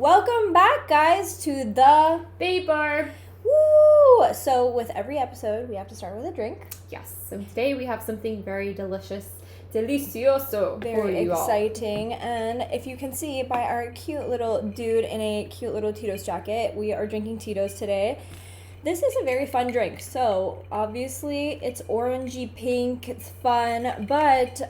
Welcome back, guys, to the The.BabeBar. Woo! So with every episode, we have to start with a drink. Yes, so today we have something very delicious, delicioso, Very for you all. exciting. And if you can see by our cute little dude in a cute little Tito's jacket, we are drinking Tito's today. This is a very fun drink. So obviously it's orangey pink, it's fun, but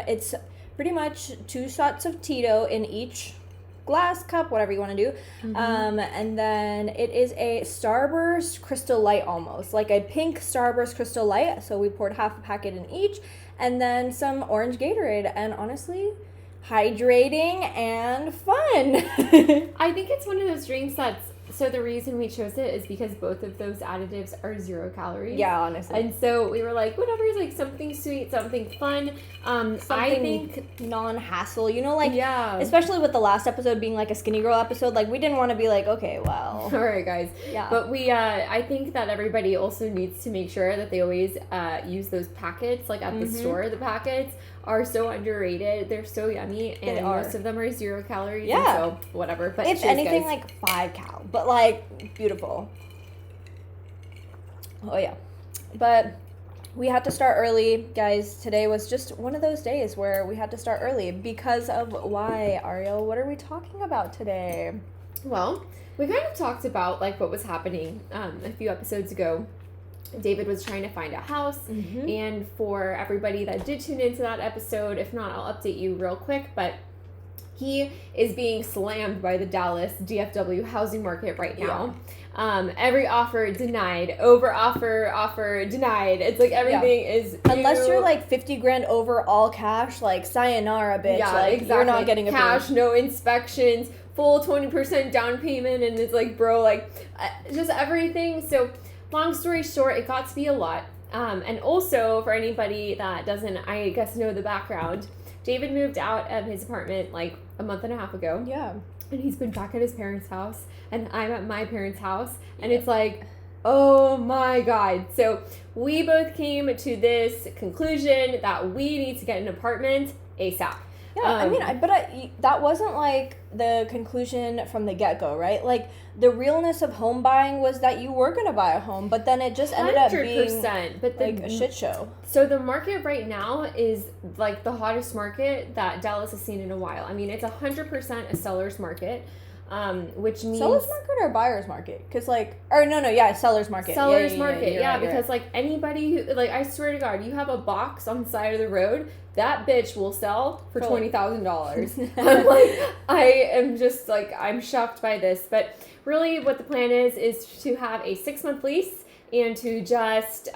it's pretty much 2 shots of Tito in each glass, cup, whatever you want to do. And then it is a Starburst Crystal Light, almost like a pink Starburst Crystal Light. So we poured half a packet in each, and then some orange Gatorade. And honestly, hydrating and fun. I think it's one of those drinks so the reason we chose it is because both of those additives are 0 calories. Yeah, honestly. And so we were like, whatever is like something sweet, something fun. I think non-hassle, like, yeah, especially with the last episode being like a skinny girl episode, like we didn't want to be like, okay, well, all right, guys. Yeah. But I think that everybody also needs to make sure that they always use those packets, like at the store. The packets are so underrated. They're so yummy, and most of them are 0 calories. Yeah. And so whatever. But if cheers, anything, guys. like 5 cal, but like beautiful. Oh yeah, but we had to start early, guys. Today was just one of those days where we had to start early because of why, Ariel? What are we talking about today? Well, we kind of talked about like what was happening a few episodes ago. David was trying to find a house, and for everybody that did tune into that episode, if not, I'll update you real quick, but he is being slammed by the Dallas DFW housing market right now. Every offer denied, offer denied. It's like everything is unless you're like 50 grand over all cash, like sayonara, bitch. Yeah, like exactly. You're not getting a cash, payment. no inspections, full 20% down payment, and it's like, bro, like just everything. So long story short, it got to be a lot. And also, for anybody that doesn't, I guess, know the background, David moved out of his apartment like a month and a half ago. Yeah. And he's been back at his parents' house, and I'm at my parents' house, and it's like, oh my God. So we both came to this conclusion that we need to get an apartment ASAP. Yeah, that wasn't like the conclusion from the get-go, right? Like the realness of home buying was that you were gonna buy a home, but then it just ended up being but like a shit show. So the market right now is like the hottest market that Dallas has seen in a while. I mean, it's 100% a seller's market. Which means seller's market or buyer's market? Because seller's market. Seller's market, yeah, because like anybody who, like, I swear to God, you have a box on the side of the road, that bitch will sell for $20,000. I'm like, I am just like, I'm shocked by this, but really what the plan is to have a 6-month lease and to just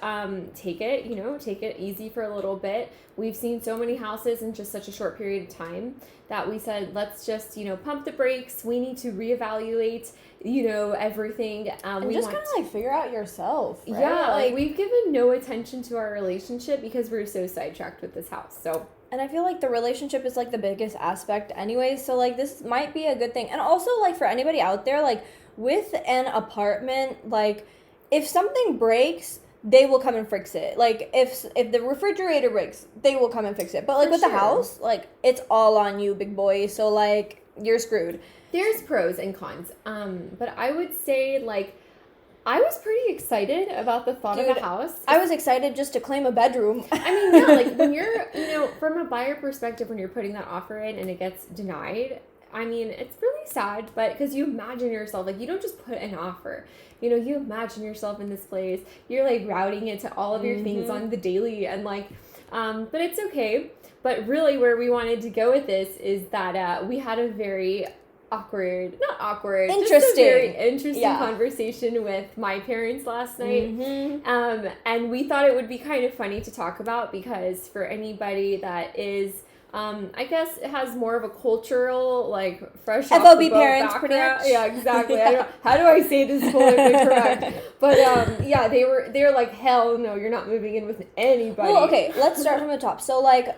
take it easy for a little bit. We've seen so many houses in just such a short period of time that we said, let's just, pump the brakes. We need to reevaluate, everything. And just kind of like figure out yourself, right? Yeah, like we've given no attention to our relationship because we're so sidetracked with this house. So, and I feel like the relationship is like the biggest aspect anyways. So like this might be a good thing. And also like for anybody out there, like with an apartment, like if something breaks, they will come and fix it. Like if the refrigerator breaks, they will come and fix it. But like with the house, like it's all on you, big boy. So like you're screwed. There's pros and cons. But I would say like I was pretty excited about the thought of a house. I was excited just to claim a bedroom. I mean, yeah, like when you're, from a buyer perspective, when you're putting that offer in and it gets denied, I mean, it's really sad, but because you imagine yourself, like you don't just put an offer. You imagine yourself in this place. You're like routing it to all of your things on the daily, and like, but it's okay. But really, where we wanted to go with this is that we had a very interesting conversation with my parents last night. And we thought it would be kind of funny to talk about because for anybody that is, I guess it has more of a cultural, like, fresh off FOB the boat parents, background. pretty much. Yeah, exactly. I don't know, how do I say this politically correct? But yeah, they were like, hell no, you're not moving in with anybody. Well, okay, let's start from the top. So like,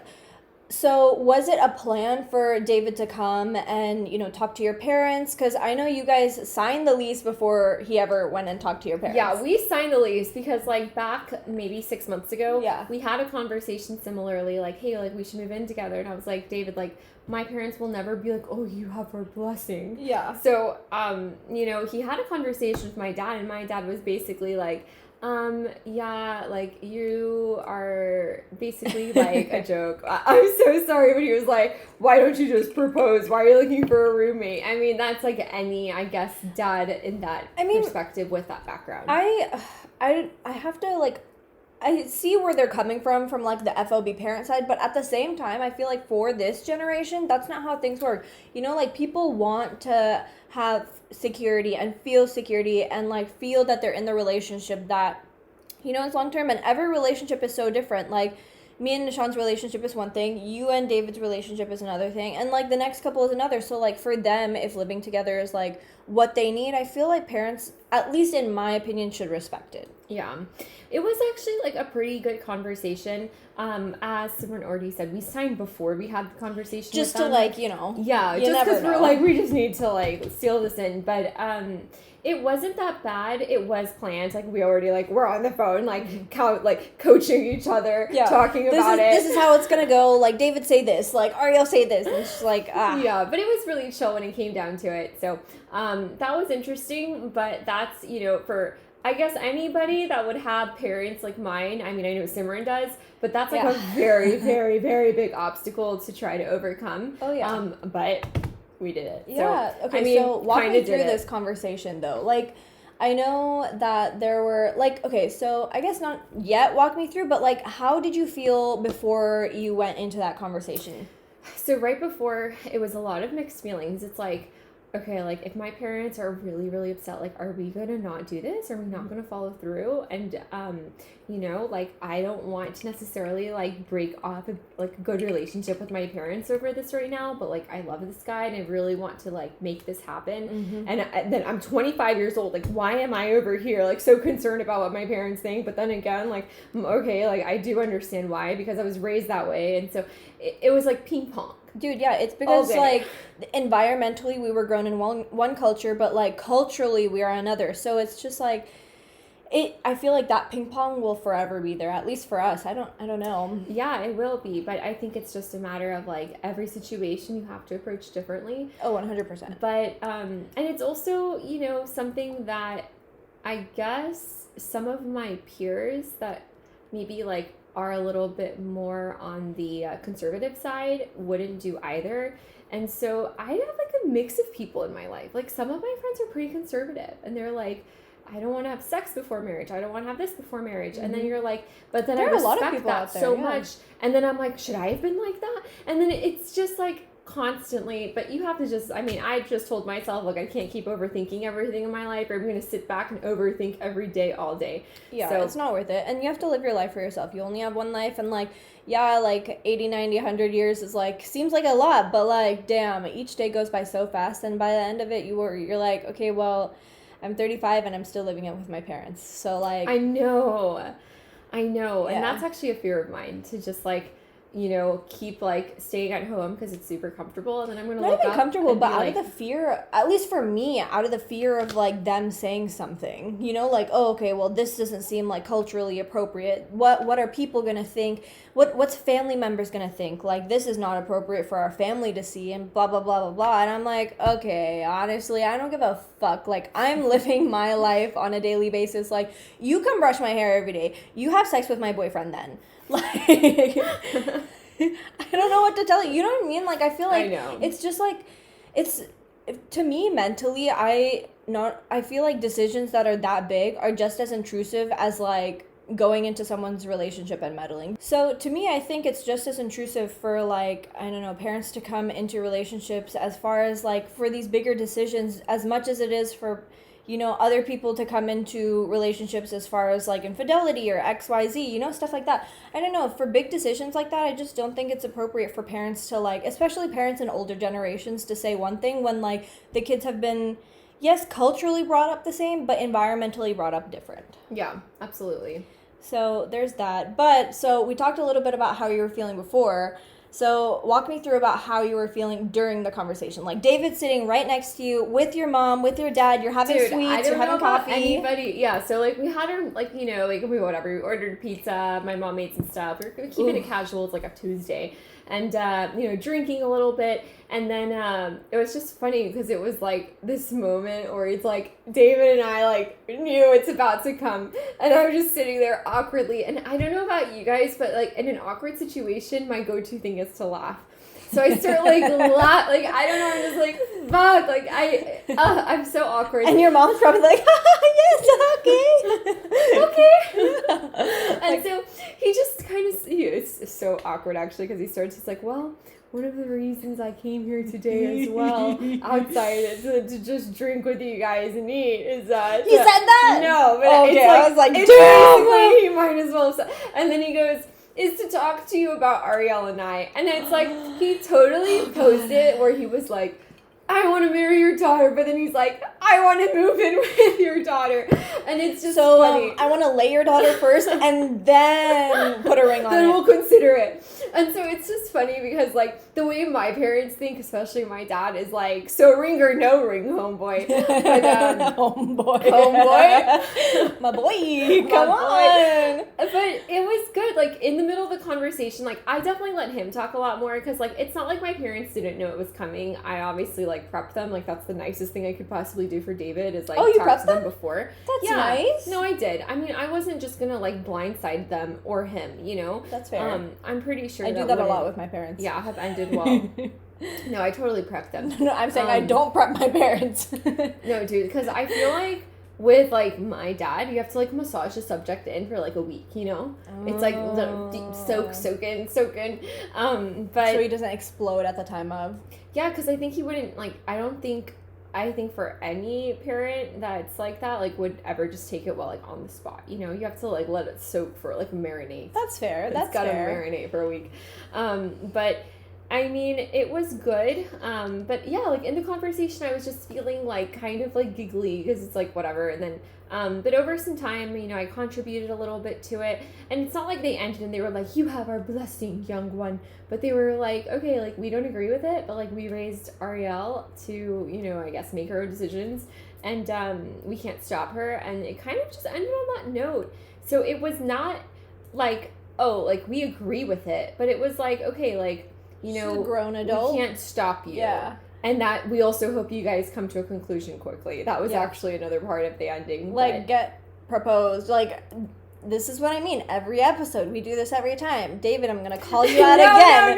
So was it a plan for David to come and, talk to your parents? Because I know you guys signed the lease before he ever went and talked to your parents. Yeah, we signed the lease because, like, back maybe 6 months ago, Yeah. we had a conversation similarly, like, hey, like, we should move in together. And I was like, David, like, my parents will never be like, oh, you have our blessing. Yeah. So, he had a conversation with my dad, and my dad was basically like, yeah, like, you are basically like a joke. I'm so sorry, but he was like, why don't you just propose? Why are you looking for a roommate? I mean, that's like any, I guess, dad in that perspective with that background. I have to, like, I see where they're coming from like the FOB parent side, but at the same time, I feel like for this generation, that's not how things work. Like, people want to have security and feel security and, like, feel that they're in the relationship that, is long term, and every relationship is so different. Like, me and Nishan's relationship is one thing, you and David's relationship is another thing, and, like, the next couple is another. So, like, for them, if living together is, like, what they need, I feel like parents, at least in my opinion, should respect it. Yeah. It was actually, like, a pretty good conversation. As Simran already said, we signed before we had the conversation just with them. To, like, Yeah, just because we're like, we just need to, like, seal this in. But it wasn't that bad. It was planned. Like, we already, like, we're on the phone, like, coaching each other, talking about it. This is how it's going to go. Like, David say this. Like, Ariel say this. And it's just like, Yeah, but it was really chill when it came down to it. So that was interesting. But that's, for, I guess, anybody that would have parents like mine. I mean, I know Simran does, but that's like a very, very, very big obstacle to try to overcome. Oh, yeah. But we did it. Yeah. So, okay, so walk me through this conversation, though. Like, I know that there were, like, okay, so I guess not yet walk me through, but, like, how did you feel before you went into that conversation? So right before, it was a lot of mixed feelings. It's like, okay, like, if my parents are really, really upset, like, are we going to not do this? Are we not going to follow through? And, like, I don't want to necessarily, like, break off a good relationship with my parents over this right now, but, like, I love this guy and I really want to, like, make this happen. Mm-hmm. And then I'm 25 years old. Like, why am I over here, like, so concerned about what my parents think? But then again, like, okay, like, I do understand why, because I was raised that way. And so it was like ping pong. Dude, yeah, it's because, like, environmentally we were grown in one culture, but, like, culturally we are another. So it's just, like, I feel like that ping pong will forever be there, at least for us. I don't know. Yeah, it will be, but I think it's just a matter of, like, every situation you have to approach differently. Oh, 100%. But, and it's also, something that I guess some of my peers that maybe, like, are a little bit more on the conservative side wouldn't do either. And so I have, like, a mix of people in my life. Like, some of my friends are pretty conservative and they're like, I don't want to have sex before marriage. I don't want to have this before marriage. Mm-hmm. And then you're like, but then there I respect that so much. And then I'm like, should I have been like that? And then it's just like constantly, but you have to just, I just told myself, like, I can't keep overthinking everything in my life, or I'm going to sit back and overthink every day, all day. Yeah, so it's not worth it. And you have to live your life for yourself. You only have one life, and, like, yeah, like, 80, 90, 100 years is, like, seems like a lot, but, like, damn, each day goes by so fast, and by the end of it, you're like, okay, well, I'm 35 and I'm still living it with my parents. So, like, I know. Yeah. And that's actually a fear of mine, to just, like, keep, like, staying at home because it's super comfortable, and then I'm going to look up. Not even comfortable, but out of the fear, at least for me, out of the fear of, like, them saying something, like, oh, okay, well, this doesn't seem, like, culturally appropriate. What are people going to think? What's family members going to think? Like, this is not appropriate for our family to see, and blah, blah, blah, blah, blah. And I'm like, okay, honestly, I don't give a fuck. Like, I'm living my life on a daily basis. Like, you come brush my hair every day. You have sex with my boyfriend then. Like, I don't know what to tell you. You know what I mean? Like, I feel like it's just, like, it's, to me, mentally, I feel like decisions that are that big are just as intrusive as, like, going into someone's relationship and meddling. So, to me, I think it's just as intrusive for, like, I don't know, parents to come into relationships as far as, like, for these bigger decisions, as much as it is for, other people to come into relationships as far as, like, infidelity or XYZ, stuff like that. I don't know, for big decisions like that, I just don't think it's appropriate for parents to, like, especially parents in older generations, to say one thing when, like, the kids have been, yes, culturally brought up the same, but environmentally brought up different. Yeah, absolutely. So there's that. But, so we talked a little bit about how you were feeling before. So walk me through about how you were feeling during the conversation. Like David's sitting right next to you with your mom, with your dad. You're having sweets. You're having coffee. Anybody, yeah. So like we had our like we ordered pizza. My mom made some stuff. We were keeping it casual. It's like a Tuesday, and drinking a little bit. And then it was just funny because it was like this moment where it's like David and I like knew it's about to come, and I was just sitting there awkwardly. And I don't know about you guys, but like in an awkward situation, my go-to thing is to laugh. So I start like laugh, like I don't know, I'm just like fuck, like I'm so awkward. And your mom's probably like, yes, okay. And so he just kind of, it's so awkward actually because he starts, he's like, well, one of the reasons I came here today as well, outside to just drink with you guys and eat is that... He said that? No, but okay, I was like, damn! Basically, he might as well say. And then he goes, is to talk to you about Ariel and I. And it's like, he totally posed it where he was like, I want to marry your daughter, but then he's like, I want to move in with your daughter. And it's just so funny. I want to lay your daughter first and then put a ring on it. Then we'll consider it. And so it's just funny because, like, the way my parents think, especially my dad, is like, so ring or no ring, homeboy. But, homeboy. My boy. Come on. But it was good. Like, in the middle of the conversation, like, I definitely let him talk a lot more because, like, it's not like my parents didn't know it was coming. I obviously, like, prepped them. Like, that's the nicest thing I could possibly do for David is, like, talk to them before. That's nice. No, I did. I mean, I wasn't just gonna, like, blindside them or him, you know? That's fair. I'm pretty sure I do that a lot with my parents. Yeah, have ended well. No, I totally prepped them. No, I'm saying I don't prep my parents. No, dude, because I feel like with, like, my dad, you have to, like, massage the subject in for, like, a week, you know? It's, like, deep soak in. But... So he doesn't explode at the time of... Yeah, because I think he wouldn't, like, I think for any parent that's like that, like, would ever just take it like on the spot, you know? You have to, like, let it soak for, like, marinate. That's fair. It's gotta marinate for a week. But... I mean, it was good, but yeah, like, in the conversation, I was just feeling, like, kind of, like, giggly, because it's, like, whatever, and then, but over some time, I contributed a little bit to it, and it's not like they ended and they were like, you have our blessing, young one, but they were like, okay, like, we don't agree with it, but, like, we raised Ariel to, I guess, make her own decisions, and, we can't stop her, and it kind of just ended on that note, so it was not, like, oh, like, we agree with it, but it was like, okay, like, she's a grown adult. We can't stop you. Yeah. And that we also hope you guys come to a conclusion quickly. That was actually another part of the ending. Like, get proposed. Like, this is what I mean. Every episode, we do this every time. David, I'm going to call you out again.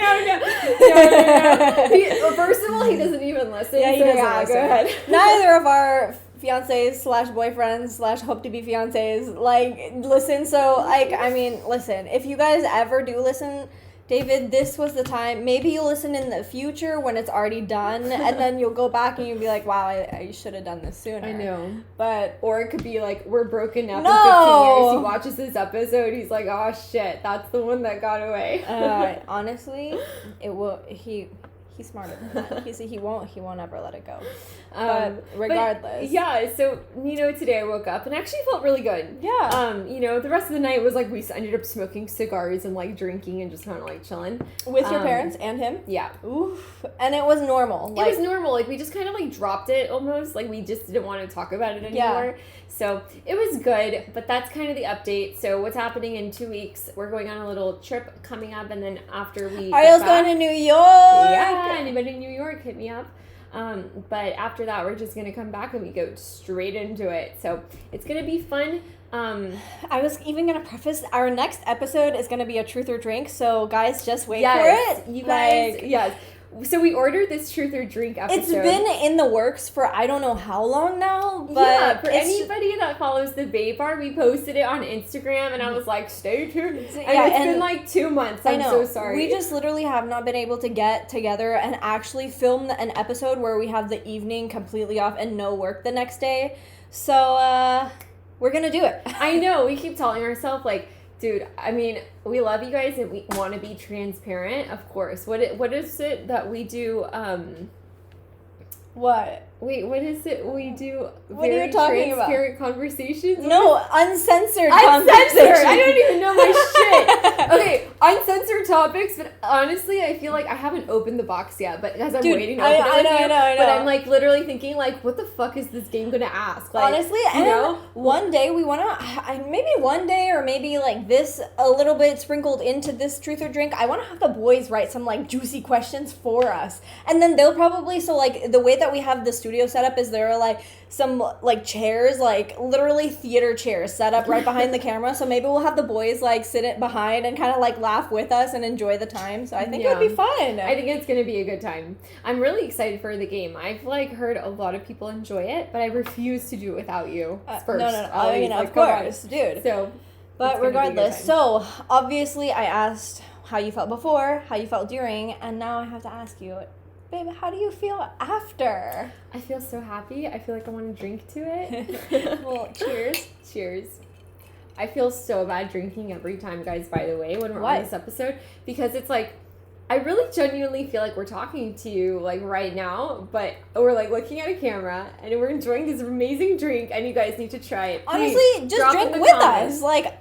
No. First of all, he doesn't even listen. Yeah, he doesn't listen. Go ahead. Neither of our fiancés / boyfriends / hope to be fiancés, like, listen. So, like, I mean, listen. If you guys ever do listen... David, this was the time. Maybe you'll listen in the future when it's already done, and then you'll go back and you'll be like, wow, I should have done this sooner. I know. But... Or it could be like, we're broken up in 15 years. He watches this episode, he's like, oh, shit, that's the one that got away. Honestly, it will... He's smarter than that. He won't ever let it go. But regardless. But yeah, so, today I woke up and actually felt really good. Yeah. The rest of the night was like we ended up smoking cigars and like drinking and just kind of like chilling. With your parents and him? Yeah. Oof. And it was normal. It was normal. Like we just kind of like dropped it almost. Like we just didn't want to talk about it anymore. Yeah. So it was good, but that's kind of the update. So what's happening in 2 weeks? We're going on a little trip coming up, and then after we Ariel's going to New York. Yeah, anybody in New York, hit me up. But after that, we're just gonna come back and we go straight into it. So it's gonna be fun. I was even gonna preface our next episode is gonna be a truth or drink. So guys, just wait for it. You guys, yes. So we ordered this truth or drink episode. It's been in the works for I don't know how long now. But yeah, for anybody that follows The.BabeBar, we posted it on Instagram, and I was like, stay tuned. And it's been like 2 months. I'm so sorry. We just literally have not been able to get together and actually film an episode where we have the evening completely off and no work the next day. So we're gonna do it. I know. We keep telling ourselves like, dude, I mean, we love you guys and we want to be transparent, of course. What is it that we do? What? Wait, what is it we do? What are you talking about? Transparent conversations? No, uncensored Uncensored! I don't even know my shit. Okay, uncensored topics, but honestly, I feel like I haven't opened the box yet, but as I'm waiting to open it with you, but I'm like literally thinking like, what the fuck is this game gonna ask? Like, honestly, you know, one day we want to, maybe one day or maybe like this a little bit sprinkled into this truth or drink, I want to have the boys write some like juicy questions for us. And then they'll probably, so like the way that we have the studio set up is there are like some like chairs, like literally theater chairs set up right behind the camera. So maybe we'll have the boys like sit it behind and kind of like laugh with us and enjoy the time. So I think it would be fun. I think it's going to be a good time. I'm really excited for the game. I've like heard a lot of people enjoy it, but I refuse to do it without you first. No. I mean, of course, dude. So, but regardless, so obviously I asked how you felt before, how you felt during, and now I have to ask you, babe, how do you feel after? I feel so happy. I feel like I want to drink to it. Well, cheers. Cheers. I feel so bad drinking every time, guys, by the way, when we're on this episode, because it's like, I really genuinely feel like we're talking to you like right now, but we're like looking at a camera and we're enjoying this amazing drink, and you guys need to try it. Please, honestly, just drink with us. Like,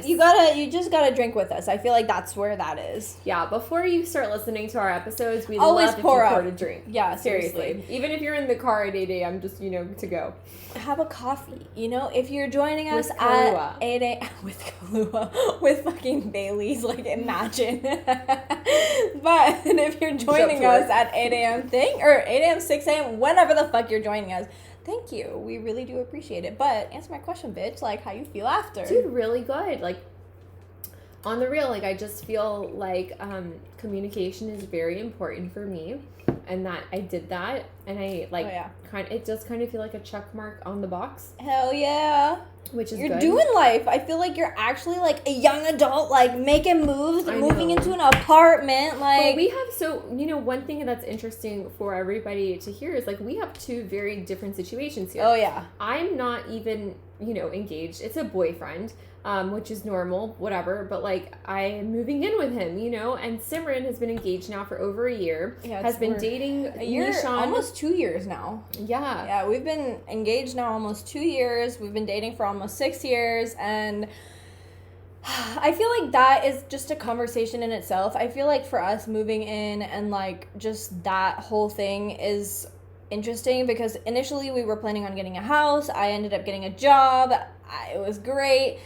you just gotta drink with us. I feel like that's where that is. Yeah, before you start listening to our episodes, we always love pour a drink. Yeah, seriously. Even if you're in the car at 8 a.m., just to go. Have a coffee. If you're joining us with at 8 a.m. with Kahlua, with fucking Bailey's, like imagine. But if you're joining us at 8 a.m. or 8 a.m., 6 a.m., whenever the fuck you're joining us, thank you. We really do appreciate it. But answer my question, bitch. Like, how you feel after? Dude, really good. Like, on the real, like, I just feel like communication is very important for me, and that I did that, and I like it does kind of feel like a check mark on the box. Hell yeah. Which is you're good. Doing life. I feel like you're actually like a young adult, like making moves, moving into an apartment. Like, but we have one thing that's interesting for everybody to hear is like we have two very different situations here. Oh yeah. I'm not even engaged. It's a boyfriend. Which is normal, whatever, but like I am moving in with him, and Simran has been engaged now for over a year. Yeah, has been dating a year, Nishan. almost 2 years now. Yeah. Yeah, we've been engaged now almost 2 years. We've been dating for almost 6 years, and I feel like that is just a conversation in itself. I feel like for us moving in and like just that whole thing is interesting because initially we were planning on getting a house. I ended up getting a job. It was great.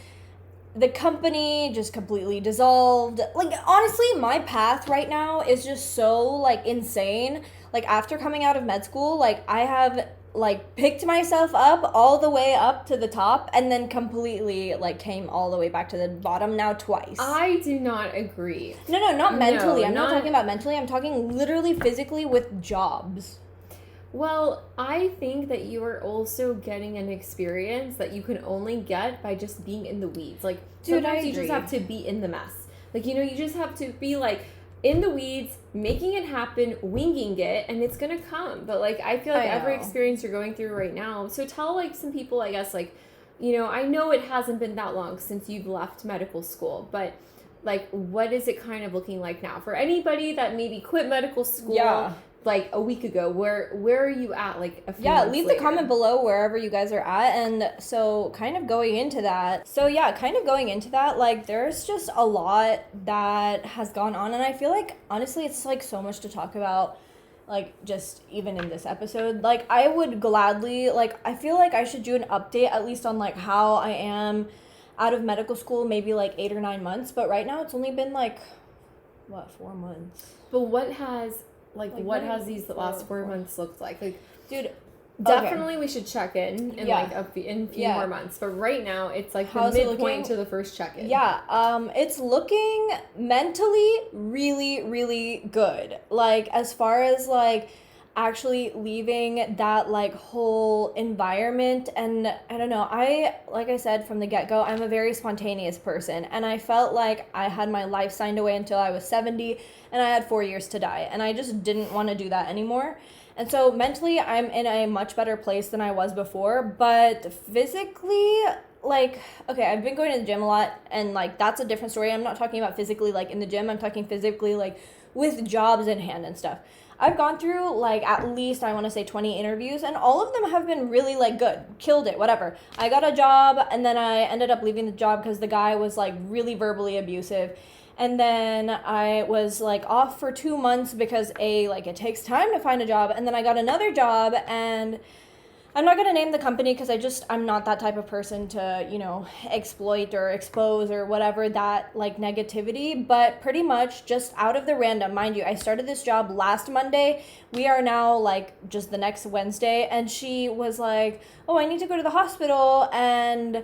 The company just completely dissolved. Like, honestly, my path right now is just so, like, insane. Like, after coming out of med school, like, I have, like, picked myself up all the way up to the top and then completely, like, came all the way back to the bottom now twice. I do not agree. No, not mentally. I'm not talking about mentally. I'm talking literally physically with jobs. Well, I think that you are also getting an experience that you can only get by just being in the weeds. Like, dude, sometimes you just have to be in the mess. Like, you just have to be, like, in the weeds, making it happen, winging it, and it's gonna come. But, like, I feel like every experience you're going through right now. So tell, like, some people, I guess, like, I know it hasn't been that long since you've left medical school, but, like, what is it kind of looking like now? For anybody that maybe quit medical school like a week ago, where are you at, like, a few months leave later? the comment below wherever you guys are at. And so kind of going into that, like, there's just a lot that has gone on, and I feel like honestly it's like so much to talk about, like, just even in this episode. Like, I would gladly, like, I feel like I should do an update at least on like how I am out of medical school, maybe like 8 or 9 months, but right now it's only been like 4 months. But what has these last 4 months looked like? Like, dude, definitely we should check in like a few more months. But right now it's like the midpoint to the first check-in. Yeah, it's looking mentally really, really good. Like, as far as like actually leaving that like whole environment, and I don't know, like I said from the get-go, I'm a very spontaneous person, and I felt like I had my life signed away until I was 70 and I had 4 years to die, and I just didn't want to do that anymore. And so mentally I'm in a much better place than I was before, but physically, like, okay, I've been going to the gym a lot, and like that's a different story. I'm not talking about physically like in the gym, I'm talking physically like with jobs in hand and stuff. I've gone through like at least I want to say 20 interviews, and all of them have been really like good, killed it, whatever. I got a job, and then I ended up leaving the job because the guy was like really verbally abusive. And then I was like off for 2 months because like it takes time to find a job. And then I got another job, and I'm not going to name the company because I'm not that type of person to, exploit or expose or whatever that like negativity, but pretty much just out of the random, mind you, I started this job last Monday. We are now like just the next Wednesday, and she was like, oh, I need to go to the hospital, and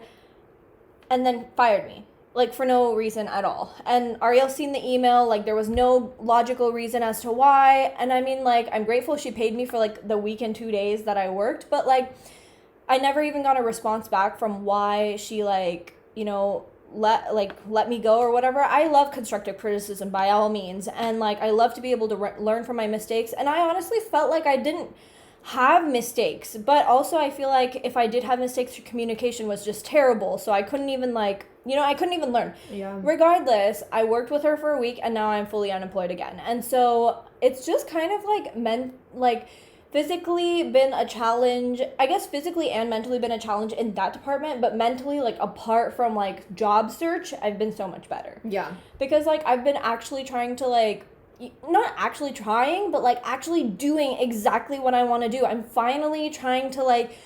then fired me. Like, for no reason at all. And Ariel seen the email, like, there was no logical reason as to why. And I mean, like, I'm grateful she paid me for, like, the week and 2 days that I worked. But, like, I never even got a response back from why she, like, let me go or whatever. I love constructive criticism by all means. And, like, I love to be able to learn from my mistakes. And I honestly felt like I didn't have mistakes. But also I feel like if I did have mistakes, her communication was just terrible. So I couldn't even, like... I couldn't even learn. Yeah. Regardless, I worked with her for a week, and now I'm fully unemployed again. And so it's just kind of physically been a challenge. I guess physically and mentally been a challenge in that department, but mentally, like, apart from, like, job search, I've been so much better. Yeah. Because, like, I've been actually trying to, like, not actually trying, but, like, actually doing exactly what I want to do. I'm finally trying to, like,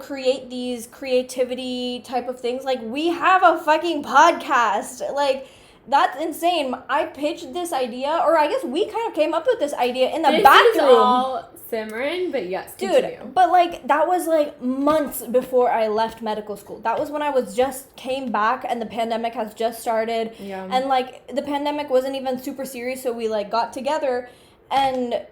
create these creativity type of things. Like, we have a fucking podcast. Like, that's insane. I pitched this idea, or I guess we kind of came up with this idea in the bathroom. This is all Simran, but yes, continue. Dude, but, like, that was, like, months before I left medical school. That was when I came back, and the pandemic has just started. Yeah. And, like, the pandemic wasn't even super serious, so we, like, got together, and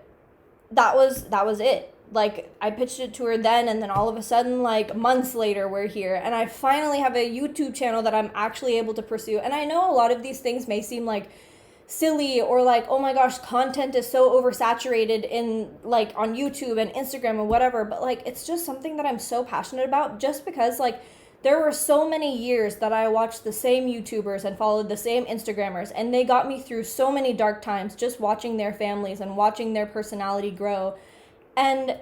that was it. Like, I pitched it to her then, and then all of a sudden, like, months later, we're here. And I finally have a YouTube channel that I'm actually able to pursue. And I know a lot of these things may seem, like, silly or, like, oh my gosh, content is so oversaturated in, like, on YouTube and Instagram and whatever. But, like, it's just something that I'm so passionate about just because, like, there were so many years that I watched the same YouTubers and followed the same Instagrammers. And they got me through so many dark times just watching their families and watching their personality grow. And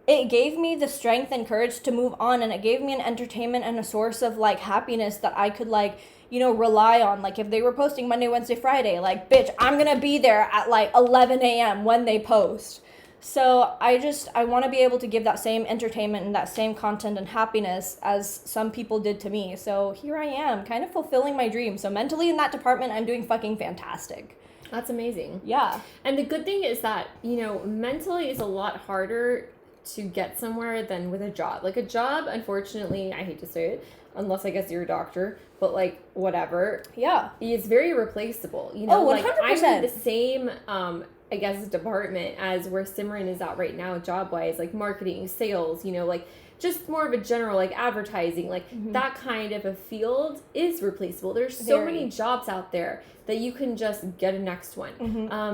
it gave me the strength and courage to move on, and it gave me an entertainment and a source of, like, happiness that I could, like, rely on. Like, if they were posting Monday, Wednesday, Friday, like, bitch, I'm gonna be there at, like, 11 a.m. when they post. So I want to be able to give that same entertainment and that same content and happiness as some people did to me. So here I am, kind of fulfilling my dream. So mentally in that department, I'm doing fucking fantastic. That's amazing. Yeah. And the good thing is that, mentally is a lot harder to get somewhere than with a job. Like, a job, unfortunately, I hate to say it, unless I guess you're a doctor, but, like, whatever. Yeah. It's very replaceable. 100%. Like, I'm in the same, I guess, department as where Simran is at right now, job-wise, like marketing, sales, like just more of a general, like, advertising, like, that kind of a field is replaceable. There's so many jobs out there that you can just get a next one.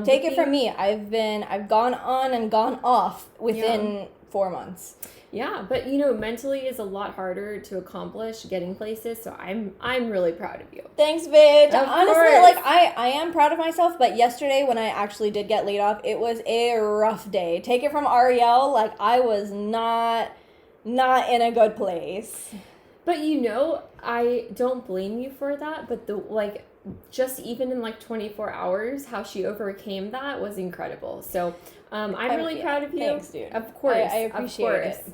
Take it from me. I've gone on and gone off within 4 months. Yeah, but mentally is a lot harder to accomplish getting places, so I'm really proud of you. Thanks, bitch. Of Honestly, course. like, I am proud of myself, but yesterday when I actually did get laid off, it was a rough day. Take it from Ariel, like, I was not in a good place. But I don't blame you for that, but just even in, like, 24 hours, how she overcame that was incredible. So I'm really proud of you. Thanks, dude. Of course. I appreciate it.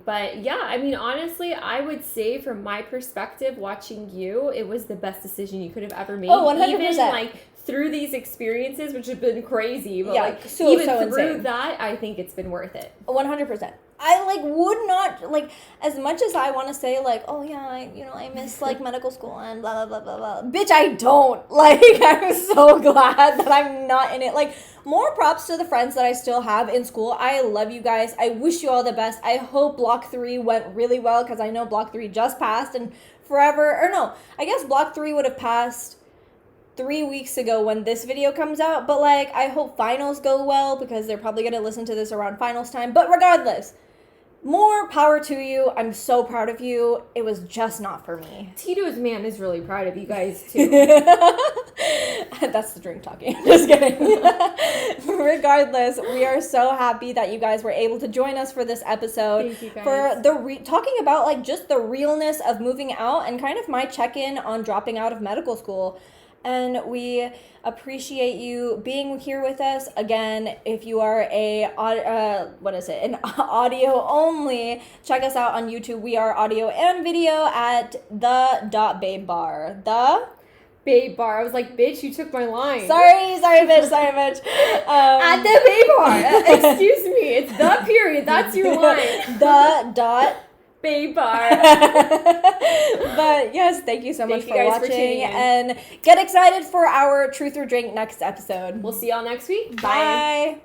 But yeah, I mean, honestly, I would say from my perspective, watching you, it was the best decision you could have ever made. Oh, 100%. Even, like, through these experiences, which have been crazy, but, like, so even through insane. that, I think it's been worth it. 100%. I, like, would not, like, as much as I want to say, like, oh, yeah, I miss, like, medical school and blah, blah, blah, blah, blah. Bitch, I don't. Like, I'm so glad that I'm not in it. Like, more props to the friends that I still have in school. I love you guys. I wish you all the best. I hope Block 3 went really well, because I know Block 3 just passed, and forever, or no, I guess Block 3 would have passed 3 weeks ago when this video comes out, but, like, I hope finals go well, because they're probably going to listen to this around finals time. But regardless, more power to you. I'm so proud of you. It was just not for me. Tito's man is really proud of you guys too. That's the drink talking. Just kidding. Regardless, we are so happy that you guys were able to join us for this episode. Thank you guys. For the talking about like just the realness of moving out and kind of my check-in on dropping out of medical school. And we appreciate you being here with us. Again, if you are an audio only, check us out on YouTube. We are audio and video at The.BabeBar. The BabeBar. I was like, bitch, you took my line. Sorry, bitch. At the BabeBar. Excuse me. It's the period. That's your line. The BabeBar. But yes, thank you so much for watching. tuning in. And get excited for our Truth or Drink next episode. We'll see y'all next week. Bye.